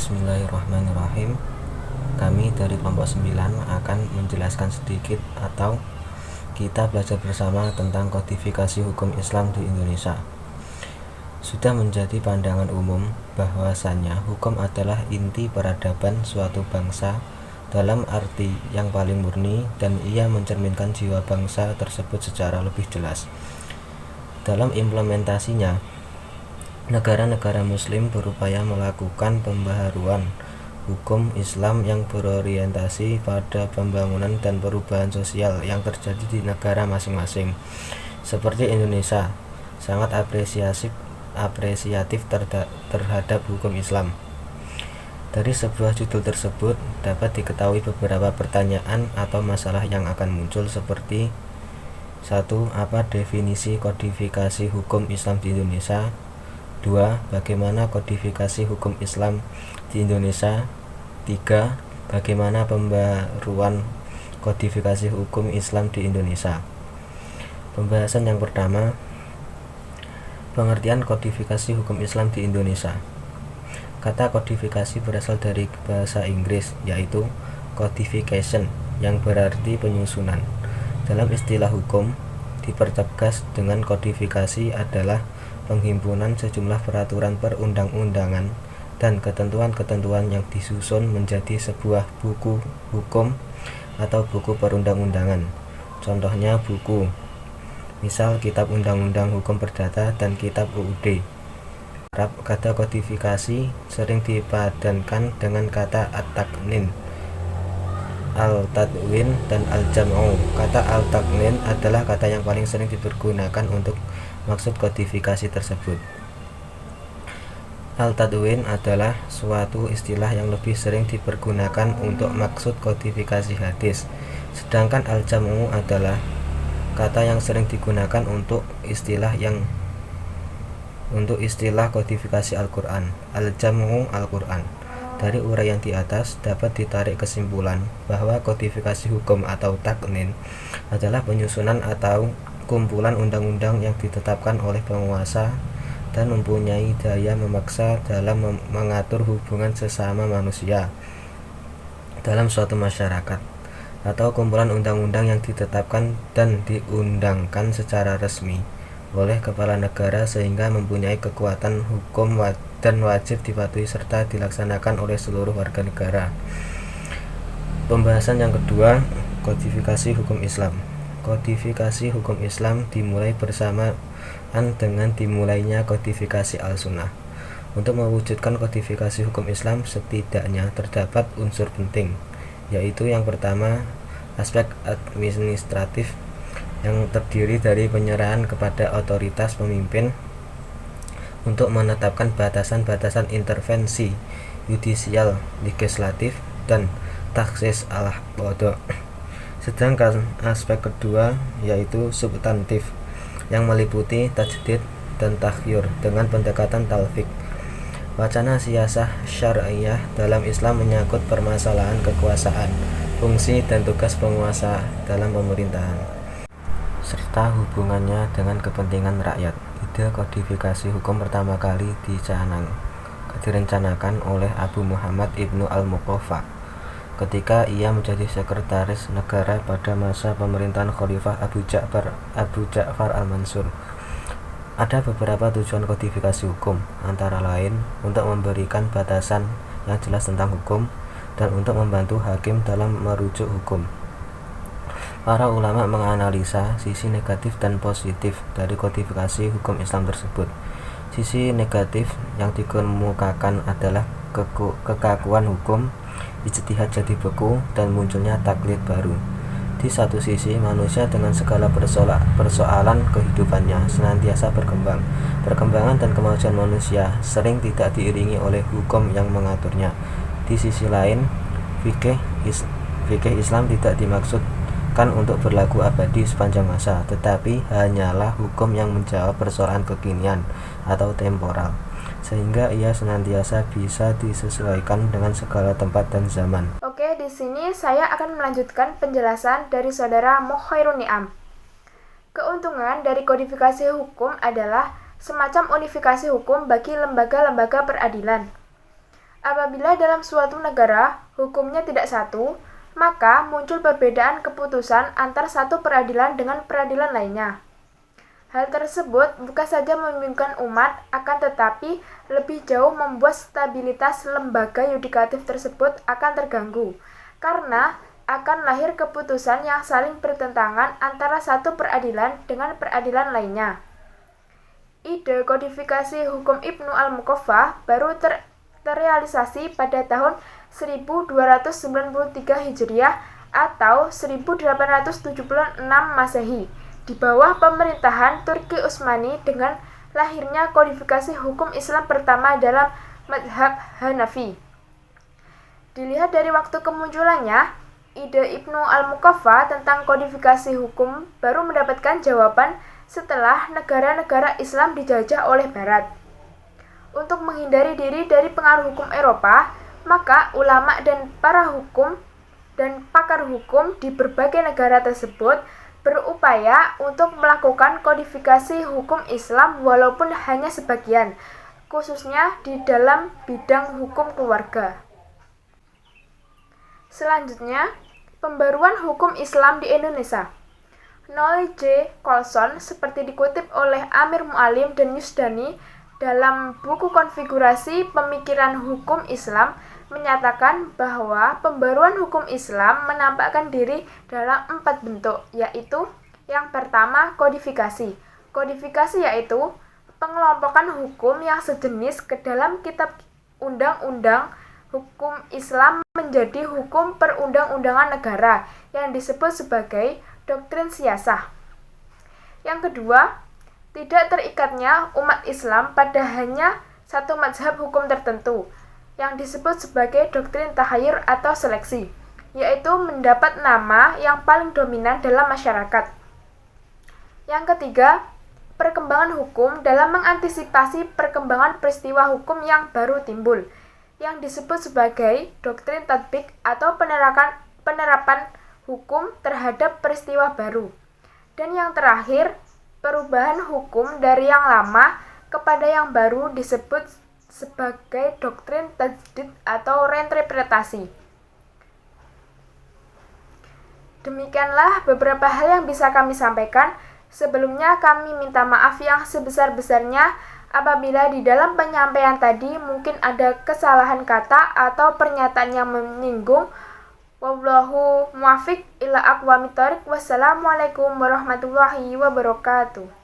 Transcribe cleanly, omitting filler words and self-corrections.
Bismillahirrahmanirrahim. Kami dari kelompok 9 akan menjelaskan sedikit atau kita belajar bersama tentang kodifikasi hukum Islam di Indonesia. Sudah menjadi pandangan umum bahwasannya hukum adalah inti peradaban suatu bangsa dalam arti yang paling murni, dan ia mencerminkan jiwa bangsa tersebut secara lebih jelas. Dalam implementasinya, negara-negara muslim berupaya melakukan pembaharuan hukum Islam yang berorientasi pada pembangunan dan perubahan sosial yang terjadi di negara masing-masing. Seperti Indonesia, sangat apresiatif terhadap hukum Islam. Dari sebuah judul tersebut dapat diketahui beberapa pertanyaan atau masalah yang akan muncul, seperti 1. Apa definisi kodifikasi hukum Islam di Indonesia? 2. Bagaimana kodifikasi hukum Islam di Indonesia? 3. Bagaimana pembaruan kodifikasi hukum Islam di Indonesia? Pembahasan yang pertama, pengertian kodifikasi hukum Islam di Indonesia. Kata kodifikasi berasal dari bahasa Inggris, yaitu codification, yang berarti penyusunan. Dalam istilah hukum, dipertegas dengan kodifikasi adalah penghimpunan sejumlah peraturan perundang-undangan dan ketentuan-ketentuan yang disusun menjadi sebuah buku hukum atau buku perundang-undangan. Contohnya buku, misal Kitab Undang-Undang Hukum Perdata dan Kitab UUD. Kata kodifikasi sering dipadankan dengan kata at-taqnin, al-tadwin, dan al-jam'u. Kata al-taqnin adalah kata yang paling sering dipergunakan untuk maksud kodifikasi tersebut. Al-tadwin adalah suatu istilah yang lebih sering dipergunakan untuk maksud kodifikasi hadis, sedangkan al-jam'u adalah kata yang sering digunakan untuk istilah kodifikasi Al-Quran. Al-jam'u Al-Quran. Dari uraian di atas dapat ditarik kesimpulan bahwa kodifikasi hukum atau taqnin adalah penyusunan atau kumpulan undang-undang yang ditetapkan oleh penguasa dan mempunyai daya memaksa dalam mengatur hubungan sesama manusia dalam suatu masyarakat, atau kumpulan undang-undang yang ditetapkan dan diundangkan secara resmi oleh kepala negara sehingga mempunyai kekuatan hukum dan wajib dipatuhi serta dilaksanakan oleh seluruh warga negara. Pembahasan yang kedua, kodifikasi hukum Islam. Kodifikasi hukum Islam dimulai bersamaan dengan dimulainya kodifikasi Al-Sunnah. Untuk mewujudkan kodifikasi hukum Islam setidaknya terdapat unsur penting, yaitu yang pertama, aspek administratif yang terdiri dari penyerahan kepada otoritas pemimpin untuk menetapkan batasan-batasan intervensi yudisial, legislatif, dan taksis al-qada. Sedangkan aspek kedua yaitu substantif yang meliputi tajdid dan takhyir dengan pendekatan talfik. Wacana siasah syariah dalam Islam menyangkut permasalahan kekuasaan, fungsi dan tugas penguasa dalam pemerintahan, serta hubungannya dengan kepentingan rakyat. Ide kodifikasi hukum pertama kali direncanakan oleh Abu Muhammad Ibnu Al-Muqaffa ketika ia menjadi sekretaris negara pada masa pemerintahan Khalifah Abu Ja'far Al-Mansur. Ada beberapa tujuan kodifikasi hukum, antara lain untuk memberikan batasan yang jelas tentang hukum dan untuk membantu hakim dalam merujuk hukum. Para ulama menganalisa sisi negatif dan positif dari kodifikasi hukum Islam tersebut. Sisi negatif yang dikemukakan adalah kekakuan hukum, ijtihad jadi beku, dan munculnya taklid baru. Di satu sisi, manusia dengan segala persoalan kehidupannya senantiasa berkembang. Perkembangan dan kemajuan manusia sering tidak diiringi oleh hukum yang mengaturnya. Di sisi lain, fikih Islam tidak dimaksudkan untuk berlaku abadi sepanjang masa, tetapi hanyalah hukum yang menjawab persoalan kekinian atau temporal, sehingga ia senantiasa bisa disesuaikan dengan segala tempat dan zaman. Oke, di sini saya akan melanjutkan penjelasan dari saudara Mokhairun Ni'am. Keuntungan dari kodifikasi hukum adalah semacam unifikasi hukum bagi lembaga-lembaga peradilan. Apabila dalam suatu negara hukumnya tidak satu, maka muncul perbedaan keputusan antar satu peradilan dengan peradilan lainnya. Hal tersebut bukan saja membingungkan umat, akan tetapi lebih jauh membuat stabilitas lembaga yudikatif tersebut akan terganggu, karena akan lahir keputusan yang saling bertentangan antara satu peradilan dengan peradilan lainnya. Ide kodifikasi hukum Ibnu al-Muqaffah baru terrealisasi pada tahun 1293 Hijriah atau 1876 Masehi di bawah pemerintahan Turki Utsmani dengan lahirnya kodifikasi hukum Islam pertama dalam mazhab Hanafi. Dilihat dari waktu kemunculannya, ide Ibnu al-Muqaffah tentang kodifikasi hukum baru mendapatkan jawaban setelah negara-negara Islam dijajah oleh Barat. Untuk menghindari diri dari pengaruh hukum Eropa, maka ulama dan para hukum dan pakar hukum di berbagai negara tersebut berupaya untuk melakukan kodifikasi hukum Islam walaupun hanya sebagian, khususnya di dalam bidang hukum keluarga. Selanjutnya, pembaruan hukum Islam di Indonesia. Noel J. Colson seperti dikutip oleh Amir Mualim dan Yusdani dalam buku Konfigurasi Pemikiran Hukum Islam menyatakan bahwa pembaruan hukum Islam menampakkan diri dalam 4 bentuk, yaitu yang pertama kodifikasi. Kodifikasi yaitu pengelompokan hukum yang sejenis ke dalam kitab undang-undang hukum Islam menjadi hukum perundang-undangan negara yang disebut sebagai doktrin siasah. Yang kedua, tidak terikatnya umat Islam pada hanya satu mazhab hukum tertentu yang disebut sebagai doktrin tahayyur atau seleksi, yaitu mendapat nama yang paling dominan dalam masyarakat. Yang ketiga, perkembangan hukum dalam mengantisipasi perkembangan peristiwa hukum yang baru timbul, yang disebut sebagai doktrin tatbik atau penerapan hukum terhadap peristiwa baru. Dan yang terakhir, perubahan hukum dari yang lama kepada yang baru disebut sebagai doktrin tajdid atau reinterpretasi. Demikianlah beberapa hal yang bisa kami sampaikan. Sebelumnya kami minta maaf yang sebesar-besarnya apabila di dalam penyampaian tadi mungkin ada kesalahan kata atau pernyataan yang menyinggung. Wallahu muwaffiq ila aqwamit thoriq. Wassalamualaikum warahmatullahi wabarakatuh.